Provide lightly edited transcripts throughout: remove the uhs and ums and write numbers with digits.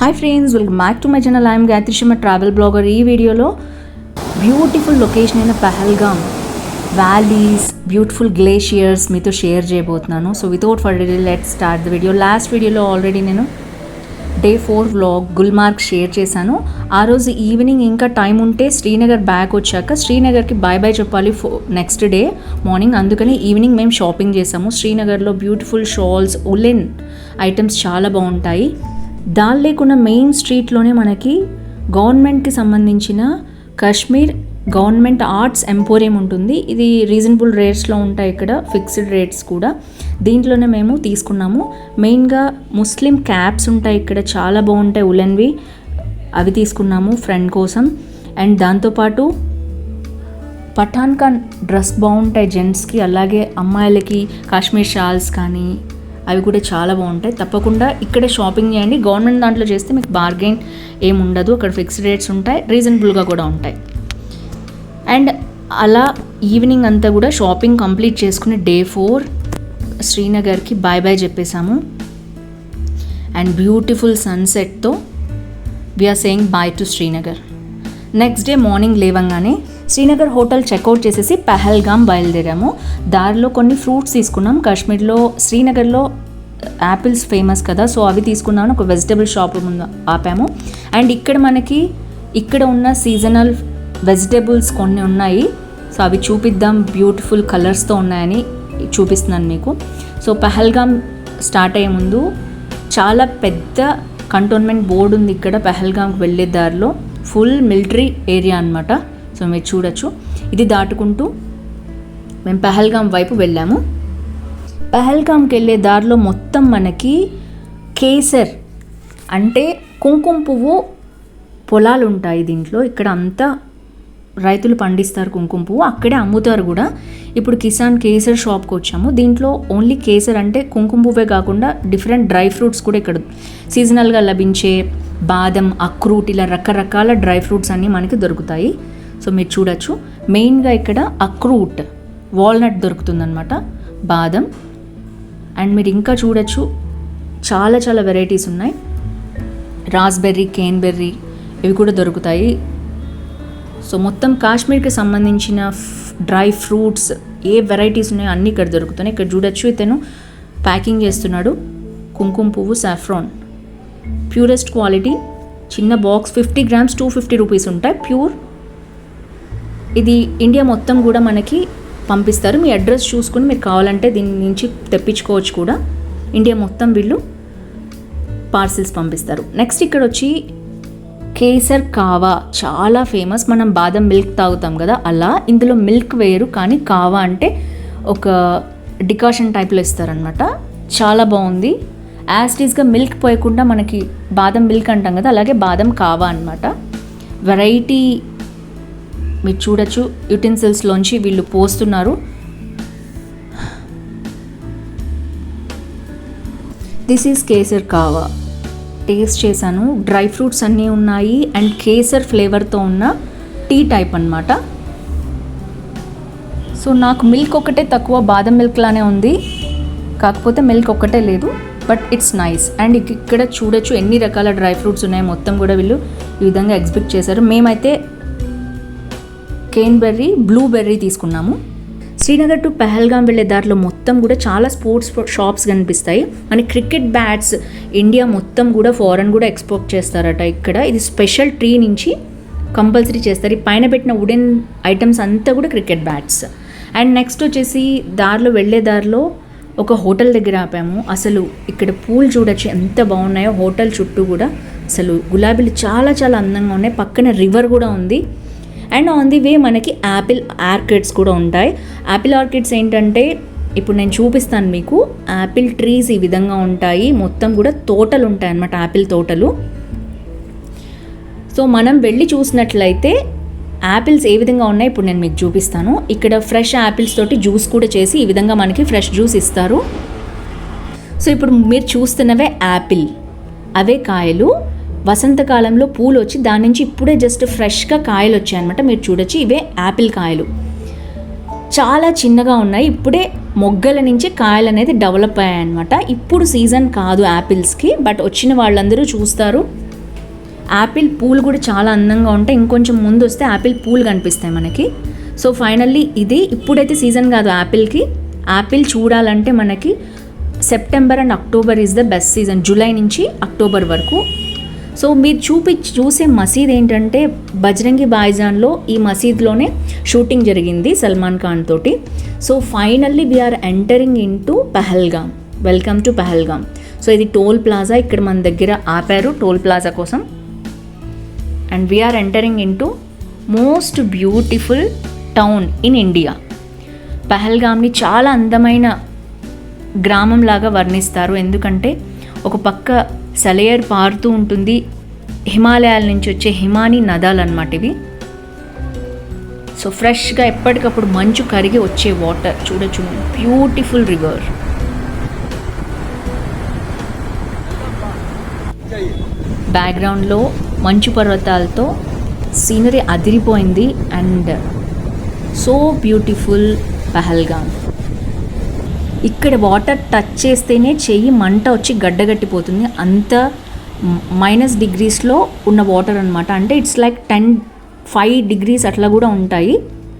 Hi friends, welcome back to my channel. I'm Gayatri Sharma, travel blogger. ఈ వీడియోలో beautiful location అయిన Pahalgam valleys, beautiful glaciers మీతో share చేయబోతున్నాను. So without further delay let's start the video. Last వీడియోలో already నేను day 4 vlog Gulmarg share చేశాను. ఆ రోజు ఈవినింగ్ ఇంకా టైం ఉంటే శ్రీనగర్ బ్యాక్ వచ్చాక శ్రీనగర్కి బాయ్ చెప్పాలి నెక్స్ట్ డే మార్నింగ్. అందుకని ఈవినింగ్ మేము షాపింగ్ చేసాము. శ్రీనగర్లో బ్యూటిఫుల్ షాల్స్, ఉలెన్ ఐటమ్స్ చాలా బాగుంటాయి. దాల్ లేకున్న మెయిన్ స్ట్రీట్లోనే మనకి గవర్నమెంట్కి సంబంధించిన కాశ్మీర్ గవర్నమెంట్ ఆర్ట్స్ ఎంపోరియం ఉంటుంది. ఇది రీజనబుల్ రేట్స్లో ఉంటాయి, ఇక్కడ ఫిక్స్డ్ రేట్స్ కూడా. దీంట్లోనే మేము తీసుకున్నాము. మెయిన్గా ముస్లిం క్యాప్స్ ఉంటాయి ఇక్కడ, చాలా బాగుంటాయి ఉలెన్వి, అవి తీసుకున్నాము ఫ్రెండ్ కోసం. అండ్ దాంతోపాటు పఠాన్కా డ్రెస్ బాగుంటాయి జెంట్స్కి, అలాగే అమ్మాయిలకి కాశ్మీర్ షాల్స్ కానీ అవి కూడా చాలా బాగుంటాయి. తప్పకుండా ఇక్కడే షాపింగ్ చేయండి. గవర్నమెంట్ దాంట్లో చేస్తే మీకు బార్గెన్ ఏమి ఉండదు, అక్కడ ఫిక్స్డ్ రేట్స్ ఉంటాయి, రీజనబుల్గా కూడా ఉంటాయి. అండ్ అలా ఈవినింగ్ అంతా కూడా షాపింగ్ కంప్లీట్ చేసుకుని డే 4 శ్రీనగర్కి బాయ్ చెప్పేశాము. అండ్ బ్యూటిఫుల్ సన్సెట్తో we're saying bye to Srinagar. Next day morning లేవంగానే శ్రీనగర్ హోటల్ చెక్అవుట్ చేసేసి పహల్గామ్ బయలుదేరాము. దారిలో కొన్ని ఫ్రూట్స్ తీసుకున్నాం. కాశ్మీర్లో శ్రీనగర్లో యాపిల్స్ ఫేమస్ కదా, సో అవి తీసుకున్నాము. ఒక వెజిటబుల్ షాప్ ముందు ఆపాము. అండ్ ఇక్కడ ఉన్న సీజనల్ వెజిటబుల్స్ కొన్ని ఉన్నాయి, సో అవి చూపిద్దాం, బ్యూటిఫుల్ కలర్స్తో ఉన్నాయని చూపిస్తున్నాను మీకు. సో పహల్గామ్ స్టార్ట్ అయ్యే ముందు చాలా పెద్ద కంటోన్మెంట్ బోర్డు ఉంది ఇక్కడ. పహల్గామ్కి వెళ్ళే దారిలో ఫుల్ మిలిటరీ ఏరియా అనమాట. సో మీరు చూడొచ్చు. ఇది దాటుకుంటూ మేము పహల్గామ్ వైపు వెళ్ళాము. పహల్గామ్కి వెళ్ళే దారిలో మొత్తం మనకి కేసర్ అంటే కుంకుమ పువ్వు పొలాలు ఉంటాయి దీంట్లో. ఇక్కడ అంతా రైతులు పండిస్తారు కుంకుమ పువ్వు, అక్కడే అమ్ముతారు కూడా. ఇప్పుడు కిసాన్ కేసర్ షాప్కి వచ్చాము. దీంట్లో ఓన్లీ కేసర్ అంటే కుంకుమ పువ్వే కాకుండా డిఫరెంట్ డ్రై ఫ్రూట్స్ కూడా ఇక్కడ సీజనల్గా లభించే బాదం, అక్రూట్, ఇలా రకరకాల డ్రై ఫ్రూట్స్ అన్నీ మనకి దొరుకుతాయి. సో మీరు చూడొచ్చు. మెయిన్గా ఇక్కడ అక్రూట్, వాల్నట్ దొరుకుతుందన్నమాట, బాదం. అండ్ మీరు ఇంకా చూడొచ్చు, చాలా చాలా వెరైటీస్ ఉన్నాయి. రాస్బెర్రీ, కేన్బెర్రీ ఇవి కూడా దొరుకుతాయి. సో మొత్తం కాశ్మీర్కి సంబంధించిన డ్రై ఫ్రూట్స్ ఏ వెరైటీస్ ఉన్నాయో అన్నీ ఇక్కడ దొరుకుతున్నాయి. ఇక్కడ చూడొచ్చు, ఇతను ప్యాకింగ్ చేస్తున్నాడు కుంకుమ పువ్వు సాఫ్రాన్, ప్యూరెస్ట్ క్వాలిటీ. చిన్న బాక్స్ 50 grams 250 రూపీస్ ఉంటాయి ప్యూర్. ఇది ఇండియా మొత్తం కూడా మనకి పంపిస్తారు. మీ అడ్రస్ చూసుకుని మీరు కావాలంటే దీని నుంచి తెప్పించుకోవచ్చు కూడా. ఇండియా మొత్తం వీళ్ళు పార్సిల్స్ పంపిస్తారు. నెక్స్ట్ ఇక్కడ వచ్చి కేసర్ కావా చాలా ఫేమస్. మనం బాదం మిల్క్ తాగుతాం కదా, అలా ఇందులో మిల్క్ వేయరు, కానీ కావా అంటే ఒక డికాషన్ టైప్లో ఇస్తారనమాట. చాలా బాగుంది. యాస్టీస్గా మిల్క్ పోయకుండా మనకి బాదం మిల్క్ అంటాం కదా, అలాగే బాదం కావా అనమాట. వెరైటీ మీరు చూడొచ్చు, యుటెన్సిల్స్లోంచి వీళ్ళు పోస్తున్నారు. దిస్ ఈజ్ కేసర్ కావా. టేస్ట్ చేశాను. డ్రై ఫ్రూట్స్ అన్నీ ఉన్నాయి అండ్ కేసర్ ఫ్లేవర్తో ఉన్న టీ టైప్ అన్నమాట. సో నాకు మిల్క్ ఒకటే తక్కువ, బాదం మిల్క్ లానే ఉంది, కాకపోతే మిల్క్ ఒక్కటే లేదు, బట్ ఇట్స్ నైస్. అండ్ ఇక్కడ చూడొచ్చు ఎన్ని రకాల డ్రై ఫ్రూట్స్ ఉన్నాయి. మొత్తం కూడా వీళ్ళు ఈ విధంగా ఎగ్జిబిట్ చేశారు. మేమైతే కేన్బెర్రీ, బ్లూబెర్రీ తీసుకున్నాము. శ్రీనగర్ టు పహల్గామ్ వెళ్ళే దారిలో మొత్తం కూడా చాలా స్పోర్ట్స్ షాప్స్ కనిపిస్తాయి. మనకి క్రికెట్ బ్యాట్స్ ఇండియా మొత్తం కూడా ఫారెన్ కూడా ఎక్స్పోర్ట్ చేస్తారట ఇక్కడ. ఇది స్పెషల్ ట్రీ నుంచి కంపల్సరీ చేస్తారు. ఈ పైన పెట్టిన వుడెన్ ఐటమ్స్ అంతా కూడా క్రికెట్ బ్యాట్స్. అండ్ నెక్స్ట్ వచ్చేసి దారిలో వెళ్ళే దారిలో ఒక హోటల్ దగ్గర ఆపాము. అసలు ఇక్కడ పూలు చూడొచ్చు ఎంత బాగున్నాయో. హోటల్ చుట్టూ కూడా అసలు గులాబీలు చాలా చాలా అందంగా ఉన్నాయి. పక్కన రివర్ కూడా ఉంది. అండ్ ఆన్ ది వే మనకి యాపిల్ ఆర్కిడ్స్ కూడా ఉంటాయి. యాపిల్ ఆర్కిడ్స్ ఏంటంటే ఇప్పుడు నేను చూపిస్తాను మీకు. యాపిల్ ట్రీస్ ఈ విధంగా ఉంటాయి, మొత్తం కూడా తోటలు ఉంటాయి అన్నమాట, యాపిల్ తోటలు. సో మనం వెళ్ళి చూసినట్లయితే యాపిల్స్ ఏ విధంగా ఉన్నాయి ఇప్పుడు నేను మీకు చూపిస్తాను. ఇక్కడ ఫ్రెష్ యాపిల్స్ తోటి జ్యూస్ కూడా చేసి ఈ విధంగా మనకి ఫ్రెష్ జ్యూస్ ఇస్తారు. సో ఇప్పుడు మీరు చూస్తున్నవే యాపిల్, అవే కాయలు. వసంతకాలంలో పూలు వచ్చి దాని నుంచి ఇప్పుడే జస్ట్ ఫ్రెష్గా కాయలు వచ్చాయన్నమాట. మీరు చూడొచ్చు, ఇవే యాపిల్ కాయలు. చాలా చిన్నగా ఉన్నాయి, ఇప్పుడే మొగ్గల నుంచి కాయలు అనేది డెవలప్ అయ్యాయన్నమాట. ఇప్పుడు సీజన్ కాదు యాపిల్స్కి, బట్ వచ్చిన వాళ్ళందరూ చూస్తారు యాపిల్ పూలు కూడా చాలా అందంగా ఉంటాయి. ఇంకొంచెం ముందు వస్తే యాపిల్ పూలు కనిపిస్తాయి మనకి. సో ఫైనల్లీ ఇది ఇప్పుడైతే సీజన్ కాదు యాపిల్కి. యాపిల్ చూడాలంటే మనకి September and October is the best season, July నుంచి అక్టోబర్ వరకు. సో మీరు చూసే మసీద్ ఏంటంటే బజరంగి భాయిజాన్లో ఈ మసీద్లోనే షూటింగ్ జరిగింది సల్మాన్ ఖాన్ తోటి. So finally we're entering in to Pahalgam. Welcome to Pahalgam. So ఇది టోల్ ప్లాజా, ఇక్కడ మన దగ్గర ఆపారు టోల్ ప్లాజా కోసం. And we're entering in to most beautiful town in India. పహల్గామ్ని చాలా అందమైన గ్రామం లాగా వర్ణిస్తారు, ఎందుకంటే ఒక పక్క సెలయేరు పారుతూ ఉంటుంది, హిమాలయాల నుంచి వచ్చే హిమానీ నదాలు అన్నమాట ఇవి. సో ఫ్రెష్గా ఎప్పటికప్పుడు మంచు కరిగి వచ్చే వాటర్ చూడొచ్చు, బ్యూటిఫుల్ రివర్. బ్యాక్గ్రౌండ్లో మంచు పర్వతాలతో సీనరీ అదిరిపోయింది. And so beautiful Pahalgam. ఇక్కడ వాటర్ టచ్ చేస్తేనే చెయ్యి మంట వచ్చి గడ్డగట్టిపోతుంది, అంత -డిగ్రీస్లో ఉన్న వాటర్ అనమాట. అంటే ఇట్స్ లైక్ 5 degrees అట్లా కూడా ఉంటాయి.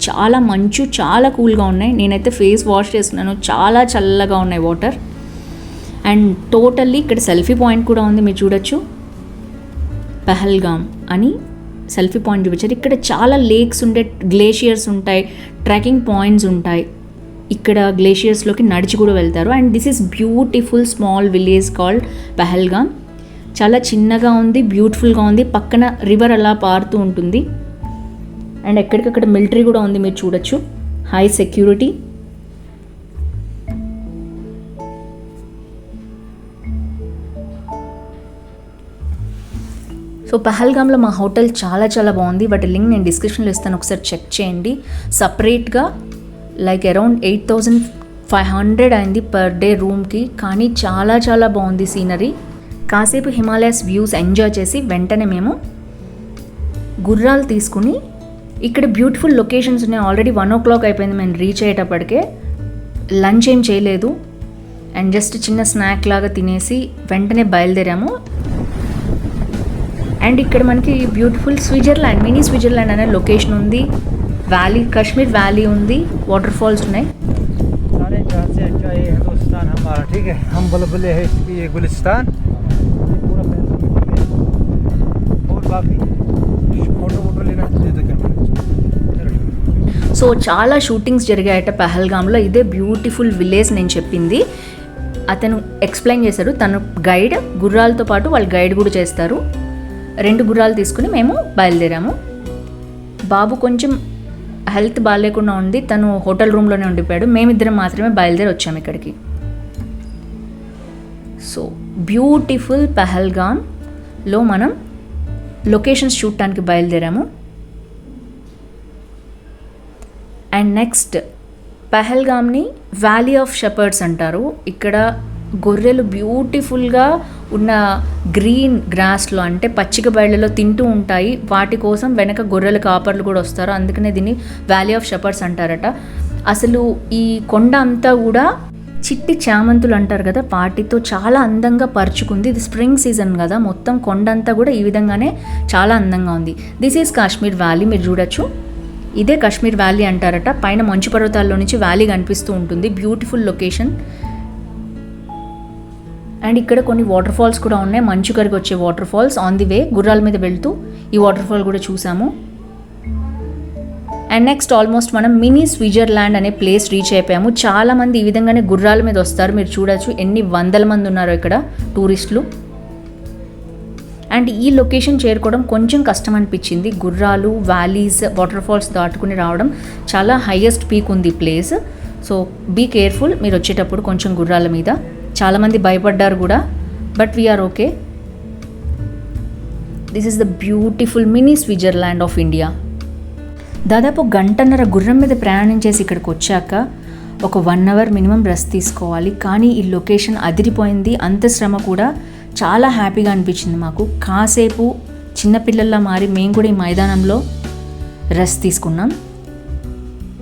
చాలా మంచు, చాలా కూల్గా ఉన్నాయి. నేనైతే ఫేస్ వాష్ చేస్తున్నాను, చాలా చల్లగా ఉన్నాయి వాటర్. అండ్ టోటల్లీ ఇక్కడ సెల్ఫీ పాయింట్ కూడా ఉంది, మీరు చూడొచ్చు. పహల్గామ్ అని సెల్ఫీ పాయింట్ చూపించారు. ఇక్కడ చాలా లేక్స్ ఉంటాయి, గ్లేషియర్స్ ఉంటాయి, ట్రెక్కింగ్ పాయింట్స్ ఉంటాయి. ఇక్కడ గ్లేషియర్స్లోకి నడిచి కూడా వెళ్తారు. And this is beautiful small village called Pahalgam. చాలా చిన్నగా ఉంది, బ్యూటిఫుల్గా ఉంది. పక్కన రివర్ అలా పారుతూ ఉంటుంది. అండ్ ఎక్కడికక్కడ మిలిటరీ కూడా ఉంది, మీరు చూడొచ్చు. High security. సో పహల్గామ్లో మా హోటల్ చాలా చాలా బాగుంది. వాటి లింక్ నేను డిస్క్రిప్షన్లో ఇస్తాను, ఒకసారి చెక్ చేయండి. సపరేట్గా లైక్ అరౌండ్ 8,500 అయింది పర్ డే రూమ్కి. కానీ చాలా చాలా బాగుంది సీనరీ. కాసేపు హిమాలయస్ వ్యూస్ ఎంజాయ్ చేసి వెంటనే మేము గుర్రాలు తీసుకుని, ఇక్కడ బ్యూటిఫుల్ లొకేషన్స్ ఉన్నాయి. ఆల్రెడీ 1 o'clock అయిపోయింది మేము రీచ్ అయ్యేటప్పటికే. లంచ్ ఏం చేయలేదు, అండ్ జస్ట్ చిన్న స్నాక్ లాగా తినేసి వెంటనే బయలుదేరాము. అండ్ ఇక్కడ మనకి బ్యూటిఫుల్ స్విట్జర్లాండ్, మినీ స్విట్జర్లాండ్ అనే లొకేషన్ ఉంది. వ్యాలీ, కాశ్మీర్ వ్యాలీ ఉంది, వాటర్ ఫాల్స్ ఉన్నాయి. సో చాలా షూటింగ్స్ జరిగాయట పహల్గామ్లో. ఇదే బ్యూటిఫుల్ విలేజ్ నేను చెప్పింది. అతను ఎక్స్ప్లెయిన్ చేశారు, తను గైడ్, గుర్రాలతో పాటు వాళ్ళు గైడ్ కూడా చేస్తారు. 2 గుర్రాలు తీసుకుని మేము బయలుదేరాము. బాబు కొంచెం హెల్త్ బాగాలేకుండా ఉంది, తను హోటల్ రూమ్లోనే ఉండిపోయాడు. మేమిద్దరం మాత్రమే బయలుదేరి వచ్చాము ఇక్కడికి. సో బ్యూటిఫుల్ పహల్గామ్లో మనం లొకేషన్స్ చూడటానికి బయలుదేరాము. అండ్ నెక్స్ట్ పహల్గామ్ని వ్యాలీ ఆఫ్ షెపర్డ్స్ అంటారు. ఇక్కడ గొర్రెలు బ్యూటిఫుల్గా ఉన్న గ్రీన్ గ్రాస్లో, అంటే పచ్చిక బయళ్ళలో తింటూ ఉంటాయి. వాటి కోసం వెనక గొర్రెల కాపర్లు కూడా వస్తారు, అందుకనే దీన్ని వ్యాలీ ఆఫ్ షెపర్డ్స్ అంటారట. అసలు ఈ కొండ అంతా కూడా చిట్టి చామంతులు అంటారు కదా, వాటితో చాలా అందంగా పరుచుకుంది. ఇది స్ప్రింగ్ సీజన్ కదా, మొత్తం కొండ అంతా కూడా ఈ విధంగానే చాలా అందంగా ఉంది. దిస్ ఈజ్ కాశ్మీర్ వ్యాలీ, మీరు చూడొచ్చు. ఇదే కాశ్మీర్ వ్యాలీ అంటారట. పైన మంచు పర్వతాల్లో నుంచి వ్యాలీ కనిపిస్తూ ఉంటుంది. Beautiful location. అండ్ ఇక్కడ కొన్ని వాటర్ ఫాల్స్ కూడా ఉన్నాయి, మంచు కరిగి వచ్చే waterfalls. On the way గుర్రాల మీద వెళ్తూ ఈ వాటర్ ఫాల్ కూడా చూసాము. అండ్ నెక్స్ట్ ఆల్మోస్ట్ మనం మినీ స్విట్జర్లాండ్ అనే ప్లేస్ రీచ్ అయిపోయాము. చాలామంది ఈ విధంగానే గుర్రాల మీద వస్తారు, మీరు చూడొచ్చు ఎన్ని వందల మంది ఉన్నారో ఇక్కడ టూరిస్టులు. అండ్ ఈ లొకేషన్ చేరుకోవడం కొంచెం కష్టం అనిపించింది. గుర్రాలు, వ్యాలీస్, వాటర్ ఫాల్స్ దాటుకుని రావడం. చాలా హైయెస్ట్ పీక్ ఉంది ఈ ప్లేస్. సో బీ కేర్ఫుల్ మీరు వచ్చేటప్పుడు కొంచెం గుర్రాల మీద. చాలామంది భయపడ్డారు కూడా, but we are okay. This is the beautiful mini Switzerland of India. దాదాపు 1.5 గంట గుర్రం మీద ప్రయాణం చేసి ఇక్కడికి వచ్చాక ఒక 1 hour మినిమం రెస్ట్ తీసుకోవాలి. కానీ ఈ లొకేషన్ అదిరిపోయింది. అంత శ్రమ కూడా చాలా హ్యాపీగా అనిపించింది మాకు. కాసేపు చిన్నపిల్లల్లా మారి మేము కూడా ఈ మైదానంలో రెస్ట్ తీసుకున్నాం.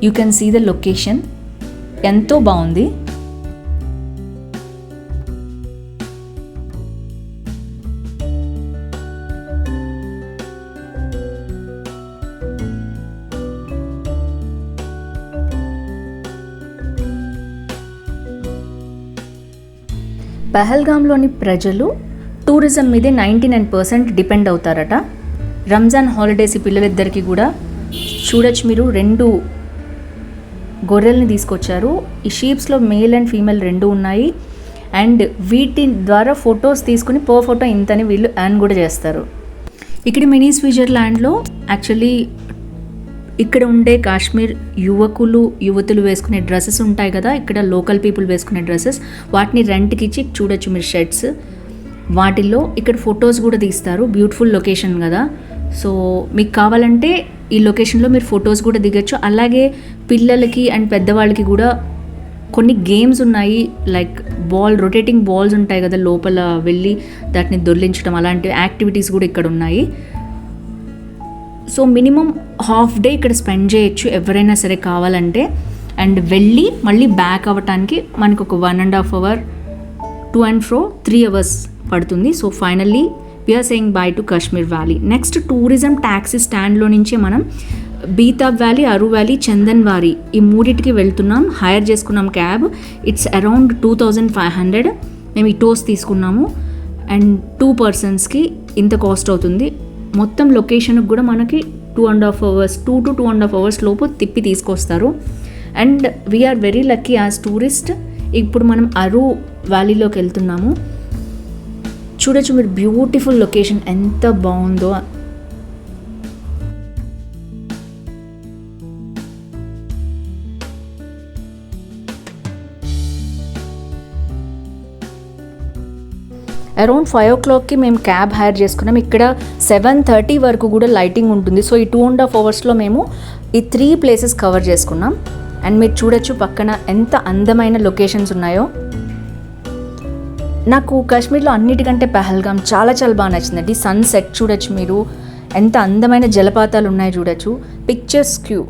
You can see the location, ఎంతో బాగుంది. పహల్గామ్లోని ప్రజలు టూరిజం మీదే 99% డిపెండ్ అవుతారట. రంజాన్ హాలిడేస్ ఈ పిల్లలిద్దరికీ కూడా చూడొచ్చు మీరు 2 గొర్రెల్ని తీసుకొచ్చారు. ఈ షీప్స్లో మేల్ అండ్ ఫీమేల్ 2 ఉన్నాయి. అండ్ వీటి ద్వారా ఫొటోస్ తీసుకుని పర్ ఫోటో ఇంతని వీళ్ళు ఎర్న్ కూడా చేస్తారు. ఇక్కడ మినీ స్విట్జర్లాండ్లో యాక్చువల్లీ ఇక్కడ ఉండే కాశ్మీర్ యువతులు వేసుకునే డ్రెస్సెస్ ఉంటాయి కదా, ఇక్కడ లోకల్ పీపుల్ వేసుకునే డ్రెస్సెస్, వాటిని రెంట్కి ఇచ్చి చూడొచ్చు మీరు షర్ట్స్. వాటిల్లో ఇక్కడ ఫొటోస్ కూడా తీస్తారు. బ్యూటిఫుల్ లొకేషన్ కదా, సో మీకు కావాలంటే ఈ లొకేషన్లో మీరు ఫొటోస్ కూడా దిగచ్చు. అలాగే పిల్లలకి అండ్ పెద్దవాళ్ళకి కూడా కొన్ని గేమ్స్ ఉన్నాయి. లైక్ రొటేటింగ్ బాల్స్ ఉంటాయి కదా, లోపల వెళ్ళి దాటిని దొర్లించడం, అలాంటి యాక్టివిటీస్ కూడా ఇక్కడ ఉన్నాయి. సో మినిమం హాఫ్ డే ఇక్కడ స్పెండ్ చేయొచ్చు ఎవరైనా సరే కావాలంటే. అండ్ వెళ్ళి మళ్ళీ బ్యాక్ అవ్వటానికి మనకు ఒక 1.5 hour, to and fro 3 hours పడుతుంది. So finally we are saying bye to Kashmir valley. Next tourism taxi స్టాండ్లో నుంచే మనం Betaab valley, Aru valley, Chandanwari ఈ 3టికి వెళ్తున్నాం. హైర్ చేసుకున్నాం క్యాబ్. It's around 2500. మేము ఈ టోస్ తీసుకున్నాము అండ్ 2 personsకి ఇంత కాస్ట్ అవుతుంది. మొత్తం లొకేషన్కి కూడా మనకి 2.5 hours, 2 to 2.5 hours లోపు తిప్పి తీసుకొస్తారు. And we are very lucky as tourist. ఇప్పుడు మనం అరు వ్యాలీలోకి వెళ్తున్నాము. చూడొచ్చు మీరు, బ్యూటిఫుల్ లొకేషన్ ఎంత బాగుందో. అరౌండ్ 5 o'clockకి మేము క్యాబ్ హైర్ చేసుకున్నాం. ఇక్కడ 7:30 వరకు కూడా లైటింగ్ ఉంటుంది. సో ఈ 2.5 hours మేము ఈ 3 places కవర్ చేసుకున్నాం. అండ్ మీరు చూడొచ్చు పక్కన ఎంత అందమైన లొకేషన్స్ ఉన్నాయో. నాకు కాశ్మీర్లో అన్నిటికంటే పహల్గామ్ చాలా చాలా బాగా నచ్చిందండి. సన్సెట్ చూడొచ్చు మీరు, ఎంత అందమైన జలపాతాలు ఉన్నాయి చూడొచ్చు. పిక్చర్స్ క్యూ,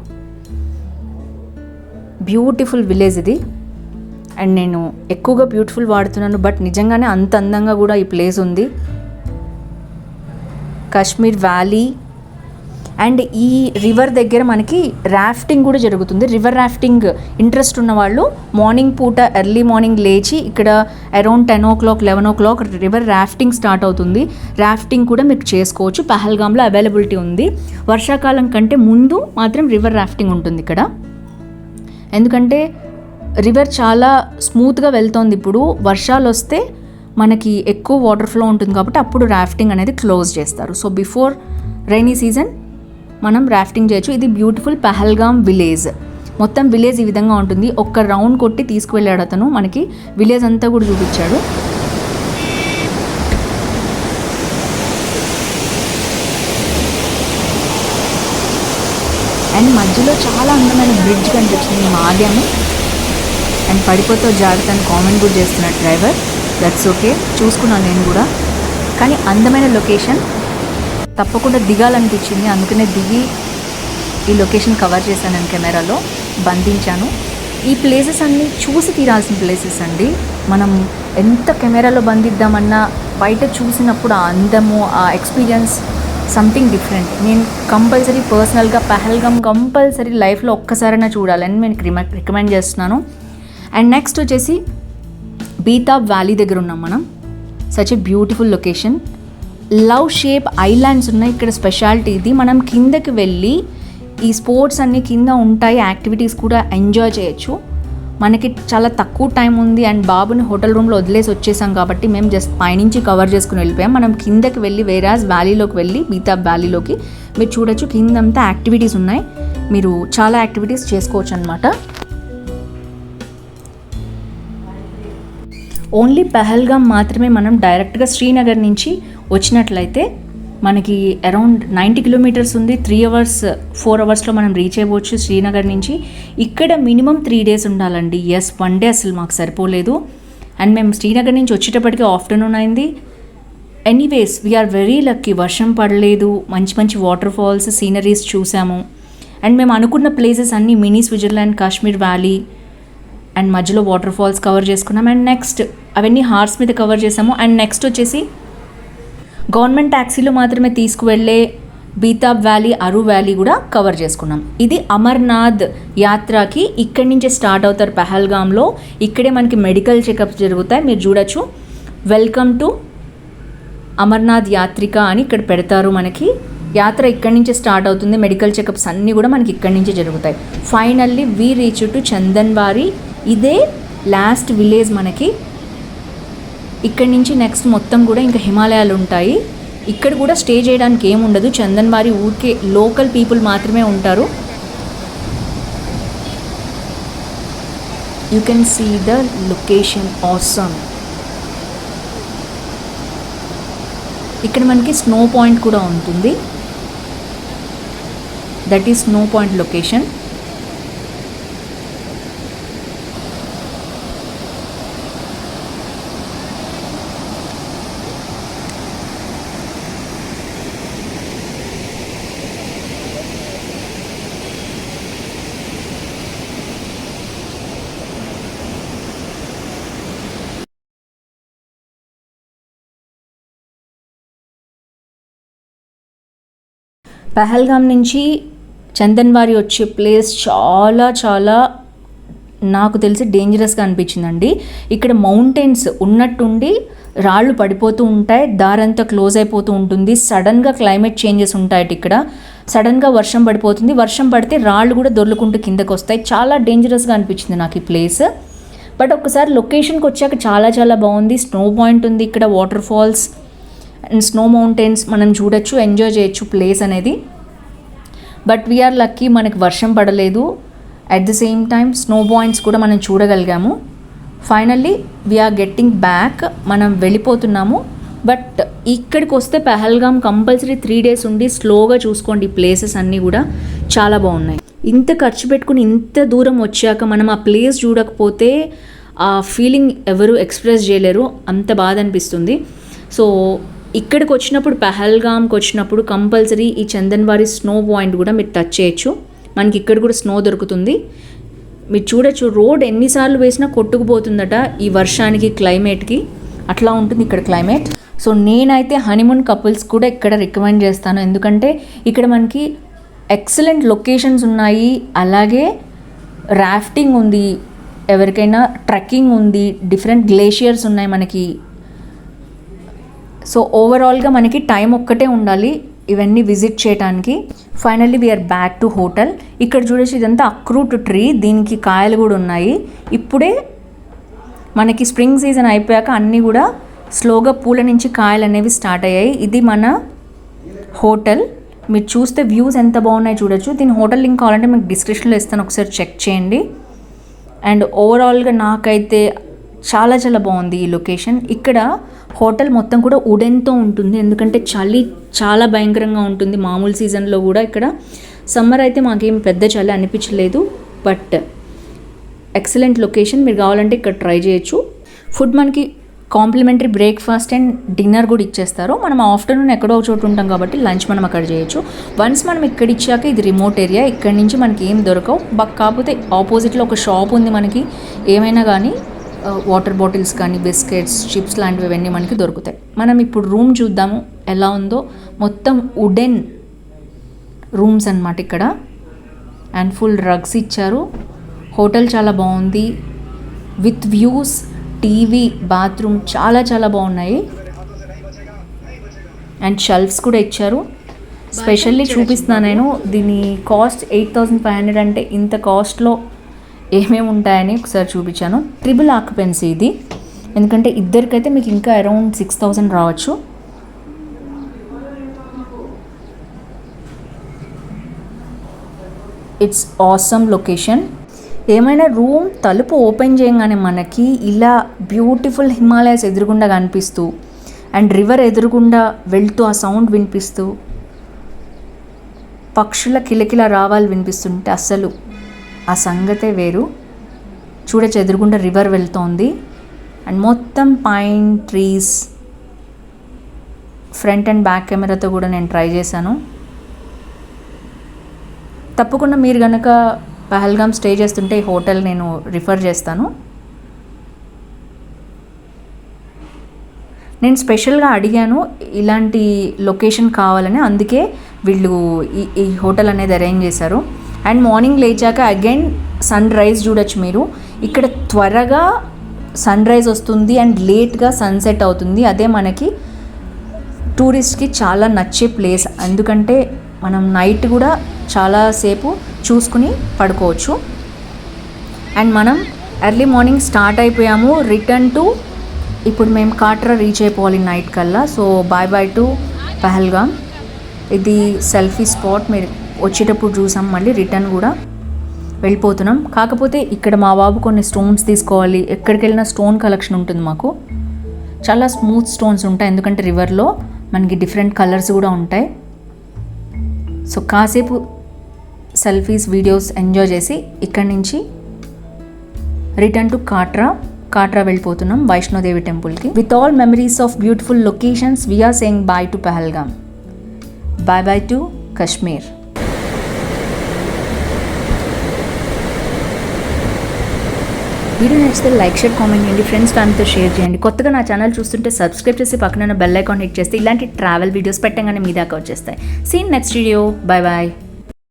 బ్యూటిఫుల్ విలేజ్ ఇది. అండ్ నేను ఎక్కువగా బ్యూటిఫుల్ వాడుతున్నాను, బట్ నిజంగానే అంత అందంగా కూడా ఈ ప్లేస్ ఉంది. కాశ్మీర్ వ్యాలీ అండ్ ఈ రివర్ దగ్గర మనకి రాఫ్టింగ్ కూడా జరుగుతుంది. రివర్ రాఫ్టింగ్ ఇంట్రెస్ట్ ఉన్న వాళ్ళు మార్నింగ్ పూట ఎర్లీ మార్నింగ్ లేచి ఇక్కడ around 10 o'clock, 11 o'clock river rafting start అవుతుంది. రాఫ్టింగ్ కూడా మీకు చేసుకోవచ్చు. పహల్గామ్లో అవైలబిలిటీ ఉంది. వర్షాకాలం కంటే ముందు మాత్రం రివర్ రాఫ్టింగ్ ఉంటుంది ఇక్కడ. ఎందుకంటే రివర్ చాలా స్మూత్గా వెళ్తోంది. ఇప్పుడు వర్షాలు వస్తే మనకి ఎక్కువ వాటర్ ఫ్లో ఉంటుంది కాబట్టి అప్పుడు రాఫ్టింగ్ అనేది క్లోజ్ చేస్తారు. సో బిఫోర్ రైనీ సీజన్ మనం రాఫ్టింగ్ చేయొచ్చు. ఇది బ్యూటిఫుల్ పహల్గామ్ విలేజ్. మొత్తం విలేజ్ ఈ విధంగా ఉంటుంది. ఒక్క రౌండ్ కొట్టి తీసుకువెళ్ళాడు అతను, మనకి విలేజ్ అంతా కూడా చూపించాడు. అండ్ మధ్యలో చాలా అందమైన బ్రిడ్జ్ కనిపించింది. మేము ఆగాము అండ్ పడిపోతే జాగ్రత్తని కామెంట్ కూడా చేస్తున్నాడు డ్రైవర్. దట్స్ ఓకే, చూసుకున్నాను నేను కూడా. కానీ అందమైన లొకేషన్, తప్పకుండా దిగాలనిపించింది. అందుకనే దిగి ఈ లొకేషన్ కవర్ చేశాను నేను, కెమెరాలో బంధించాను. ఈ ప్లేసెస్ అన్నీ చూసి తీరాల్సిన ప్లేసెస్ అండి. మనం ఎంత కెమెరాలో బంధిద్దామన్నా బయట చూసినప్పుడు ఆ అందము, ఆ ఎక్స్పీరియన్స్ సంథింగ్ డిఫరెంట్. నేను కంపల్సరీ పర్సనల్గా పహల్గామ్ కంపల్సరీ లైఫ్లో ఒక్కసారైనా చూడాలని నేను రికమెండ్ చేస్తున్నాను. అండ్ నెక్స్ట్ వచ్చేసి బీతాబ్ వ్యాలీ దగ్గర ఉన్నాం మనం. Such a beautiful location. Love shape islands ఉన్నాయి ఇక్కడ. స్పెషాలిటీ ఇది. మనం కిందకి వెళ్ళి ఈ స్పోర్ట్స్ అన్నీ కింద ఉంటాయి, యాక్టివిటీస్ కూడా ఎంజాయ్ చేయొచ్చు. మనకి చాలా తక్కువ టైం ఉంది అండ్ బాబుని హోటల్ రూమ్లో వదిలేసి వచ్చేసాం కాబట్టి మేము జస్ట్ పైనుంచి కవర్ చేసుకుని వెళ్ళిపోయాం. మనం కిందకి వెళ్ళి వేరాజ్ వ్యాలీలోకి వెళ్ళి బీతాబ్ వ్యాలీలోకి మీరు చూడొచ్చు కిందంతా యాక్టివిటీస్ ఉన్నాయి. మీరు చాలా యాక్టివిటీస్ చేసుకోవచ్చు అనమాట. ఓన్లీ పహల్గామ్ మాత్రమే మనం డైరెక్ట్గా శ్రీనగర్ నుంచి వచ్చినట్లయితే మనకి అరౌండ్ 90 kilometers ఉంది. 3 hours, 4 hours మనం రీచ్ అవ్వచ్చు శ్రీనగర్ నుంచి. ఇక్కడ మినిమం 3 days ఉండాలండి. 1 day అసలు మాకు సరిపోలేదు. అండ్ మేము శ్రీనగర్ నుంచి వచ్చేటప్పటికి ఆఫ్టర్నూన్ అయింది. ఎనీవేస్ వీఆర్ వెరీ లక్కీ, వర్షం పడలేదు, మంచి మంచి వాటర్ ఫాల్స్, సీనరీస్ చూసాము. అండ్ మేము అనుకున్న ప్లేసెస్ అన్నీ mini Switzerland, Kashmir valley and మధ్యలో వాటర్ ఫాల్స్ కవర్ చేసుకున్నాం. అండ్ నెక్స్ట్ అవన్నీ హార్స్ మీద కవర్ చేసాము. అండ్ నెక్స్ట్ వచ్చేసి గవర్నమెంట్ ట్యాక్సీలో మాత్రమే తీసుకువెళ్ళే బీతాబ్ వ్యాలీ, అరు వ్యాలీ కూడా కవర్ చేసుకున్నాం. ఇది అమర్నాథ్ యాత్రకి ఇక్కడి నుంచే స్టార్ట్ అవుతారు పహల్గామ్లో. ఇక్కడే మనకి మెడికల్ చెకప్స్ జరుగుతాయి. మీరు చూడొచ్చు వెల్కమ్ టు అమర్నాథ్ యాత్రిక అని ఇక్కడ పెడతారు. మనకి యాత్ర ఇక్కడి నుంచి స్టార్ట్ అవుతుంది. మెడికల్ చెకప్స్ అన్నీ కూడా మనకి ఇక్కడి నుంచి జరుగుతాయి. Finally we reach to Chandanwari. ఇదే లాస్ట్ విలేజ్ మనకి. ఇక్కడి నుంచి నెక్స్ట్ మొత్తం కూడా ఇంకా హిమాలయాలు ఉంటాయి. ఇక్కడ కూడా స్టే చేయడానికి ఏముండదు. చందన్వారి ఊరికే లోకల్ పీపుల్ మాత్రమే ఉంటారు. You can see the location awesome. ఇక్కడ మనకి స్నో పాయింట్ కూడా ఉంటుంది. That is snow point location. Pahalgam నుంచి చందన్వారి వచ్చే ప్లేస్ చాలా చాలా నాకు తెలిసి డేంజరస్గా అనిపించిందండి. ఇక్కడ మౌంటైన్స్ ఉన్నట్టుండి రాళ్ళు పడిపోతూ ఉంటాయి, దారంతా క్లోజ్ అయిపోతూ ఉంటుంది. సడన్గా క్లైమేట్ చేంజెస్ ఉంటాయి. ఇక్కడ సడన్గా వర్షం పడిపోతుంది. వర్షం పడితే రాళ్ళు కూడా దొర్లుకుంటూ కిందకు వస్తాయి. చాలా డేంజరస్గా అనిపించింది నాకు ఈ ప్లేస్. బట్ ఒక్కసారి లొకేషన్కి వచ్చాక చాలా చాలా బాగుంది. స్నో పాయింట్ ఉంది ఇక్కడ, waterfalls and snow mountains మనం చూడొచ్చు, ఎంజాయ్ చేయొచ్చు ప్లేస్ అనేది. బట్ వీఆర్ లక్కీ, మనకి వర్షం పడలేదు. At the same time snow points కూడా మనం చూడగలిగాము. Finally we're getting back. మనం వెళ్ళిపోతున్నాము. బట్ ఇక్కడికి వస్తే పహల్గామ్ కంపల్సరీ 3 days ఉండి స్లోగా చూసుకోండి. ఈ ప్లేసెస్ అన్నీ కూడా చాలా బాగున్నాయి. ఇంత ఖర్చు పెట్టుకుని ఇంత దూరం వచ్చాక మనం ఆ ప్లేస్ చూడకపోతే ఆ ఫీలింగ్ ఎవరు ఎక్స్ప్రెస్ చేయలేరు. అంత బాధ అనిపిస్తుంది. సో ఇక్కడికి వచ్చినప్పుడు, పహల్గామ్కి వచ్చినప్పుడు కంపల్సరీ ఈ చందన్వారి స్నో పాయింట్ కూడా మీరు టచ్ చేయొచ్చు. మనకి ఇక్కడ కూడా స్నో దొరుకుతుంది. మీరు చూడొచ్చు, రోడ్ ఎన్నిసార్లు వేసినా కొట్టుకుపోతుందట ఈ వర్షానికి, క్లైమేట్కి. అట్లా ఉంటుంది ఇక్కడ క్లైమేట్. సో నేనైతే హనీమూన్ కపుల్స్ కూడా ఇక్కడ రికమెండ్ చేస్తాను. ఎందుకంటే ఇక్కడ మనకి ఎక్సలెంట్ లొకేషన్స్ ఉన్నాయి. అలాగే రాఫ్టింగ్ ఉంది, ఎవరికైనా ట్రెక్కింగ్ ఉంది, డిఫరెంట్ గ్లేషియర్స్ ఉన్నాయి మనకి. సో ఓవరాల్గా మనకి టైం ఒక్కటే ఉండాలి ఇవన్నీ విజిట్ చేయడానికి. Finally we are back to hotel. ఇక్కడ చూడొచ్చు, ఇదంతా అక్రూట్ ట్రీ, దీనికి కాయలు కూడా ఉన్నాయి. ఇప్పుడే మనకి స్ప్రింగ్ సీజన్ అయిపోయాక అన్నీ కూడా స్లోగా పూల నుంచి కాయలు అనేవి స్టార్ట్ అయ్యాయి. ఇది మన హోటల్. మీరు చూస్తే వ్యూస్ ఎంత బాగున్నాయి చూడొచ్చు. దీని హోటల్ లింక్ కావాలంటే మీకు డిస్క్రిప్షన్లో ఇస్తాను, ఒకసారి చెక్ చేయండి. అండ్ ఓవరాల్గా నాకైతే చాలా చాలా బాగుంది ఈ లొకేషన్. ఇక్కడ హోటల్ మొత్తం కూడా వుడెన్తో ఉంటుంది, ఎందుకంటే చలి చాలా భయంకరంగా ఉంటుంది మామూలు సీజన్లో కూడా. ఇక్కడ సమ్మర్ అయితే మాకేం పెద్ద చలి అనిపించలేదు. But excellent location. మీరు కావాలంటే ఇక్కడ ట్రై చేయొచ్చు. ఫుడ్ మనకి కాంప్లిమెంటరీ బ్రేక్ఫాస్ట్ అండ్ డిన్నర్ కూడా ఇచ్చేస్తారు. మనం ఆఫ్టర్నూన్ ఎక్కడో ఒక చోటు ఉంటాం కాబట్టి లంచ్ మనం అక్కడ చేయొచ్చు. వన్స్ మనం ఇక్కడ ఇచ్చాక, ఇది రిమోట్ ఏరియా, ఇక్కడ నుంచి మనకి ఏం దొరకవు. కాకపోతే ఆపోజిట్లో ఒక షాప్ ఉంది మనకి, ఏమైనా కానీ వాటర్ బాటిల్స్ కానీ బిస్కెట్స్, చిప్స్ లాంటివి ఇవన్నీ మనకి దొరుకుతాయి. మనం ఇప్పుడు రూమ్ చూద్దాము ఎలా ఉందో. మొత్తం వుడెన్ రూమ్స్ అన్నమాట ఇక్కడ. అండ్ ఫుల్ రగ్స్ ఇచ్చారు. హోటల్ చాలా బాగుంది, విత్ వ్యూస్, టీవీ, బాత్రూమ్ చాలా చాలా బాగున్నాయి. అండ్ షెల్ఫ్స్ కూడా ఇచ్చారు. స్పెషల్లీ చూపిస్తున్నాను నేను. దీని కాస్ట్ 8,500. అంటే ఇంత కాస్ట్లో ఏమేమి ఉంటాయని ఒకసారి చూపించాను. ట్రిపుల్ ఆక్యుపెన్సీ ఇది, ఎందుకంటే ఇద్దరికైతే మీకు ఇంకా అరౌండ్ 6,000 రావచ్చు. It's awesome location. ఏమైనా రూమ్ తలుపు ఓపెన్ చేయగానే మనకి ఇలా బ్యూటిఫుల్ హిమాలయాస్ ఎదురుగుండా కనిపిస్తూ అండ్ రివర్ ఎదురుగుండా వెళ్తూ ఆ సౌండ్ వినిపిస్తూ, పక్షుల కిలకిల రావాలి వినిపిస్తుంటే అసలు ఆ సంగతే వేరు. చూడొచ్చు, ఎదురుగుండా రివర్ వెళ్తోంది అండ్ మొత్తం pine trees. Front and back కెమెరాతో కూడా నేను ట్రై చేశాను. తప్పకుండా మీరు కనుక పహల్గామ్ స్టే చేస్తుంటే ఈ హోటల్ నేను రిఫర్ చేస్తాను. నేను స్పెషల్గా అడిగాను ఇలాంటి లొకేషన్ కావాలని, అందుకే వీళ్ళు ఈ హోటల్ అనేది అరేంజ్ చేశారు. అండ్ మార్నింగ్ లేచాక అగైన్ సన్ రైజ్ చూడొచ్చు మీరు. ఇక్కడ త్వరగా సన్ రైజ్ వస్తుంది అండ్ లేట్గా సన్సెట్ అవుతుంది. అదే మనకి టూరిస్ట్కి చాలా నచ్చే ప్లేస్, ఎందుకంటే మనం నైట్ కూడా చాలాసేపు చూసుకుని పడుకోవచ్చు. అండ్ మనం ఎర్లీ మార్నింగ్ స్టార్ట్ అయిపోయాము. రిటర్న్ టు ఇప్పుడు మేము కాట్రా రీచ్ అయిపోవాలి నైట్ కల్లా. So bye to Pahalgam. ఇది సెల్ఫీ స్పాట్, మీరు వచ్చేటప్పుడు చూసాం, మళ్ళీ రిటర్న్ కూడా వెళ్ళిపోతున్నాం. కాకపోతే ఇక్కడ మా బాబు కొన్ని స్టోన్స్ తీసుకోవాలి. ఎక్కడికి వెళ్ళినా స్టోన్ కలెక్షన్ ఉంటుంది మాకు. చాలా స్మూత్ స్టోన్స్ ఉంటాయి, ఎందుకంటే రివర్లో మనకి డిఫరెంట్ కలర్స్ కూడా ఉంటాయి. సో కాసేపు సెల్ఫీస్, వీడియోస్ ఎంజాయ్ చేసి ఇక్కడి నుంచి రిటర్న్ టు కాట్రా వెళ్ళిపోతున్నాం వైష్ణోదేవి టెంపుల్కి. With all memories of beautiful locations we are saying bye to Pahalgam. Bye to Kashmir. Video నచ్చితే లైక్, షేర్, కామెంట్ చేయండి. ఫ్రెండ్స్, ఫ్యామిలీతో షేర్ చేయండి. కొత్తగా నా ఛానల్ చూస్తుంటే సబ్స్క్రైబ్ చేసి పక్కన బెల్ ఐకాన్ హిట్ చేస్తే ఇలాంటి ట్రావెల్ వీడియోస్ పెట్టగానే మీ దాకా వచ్చేస్తాయి. See next video. బాయ్.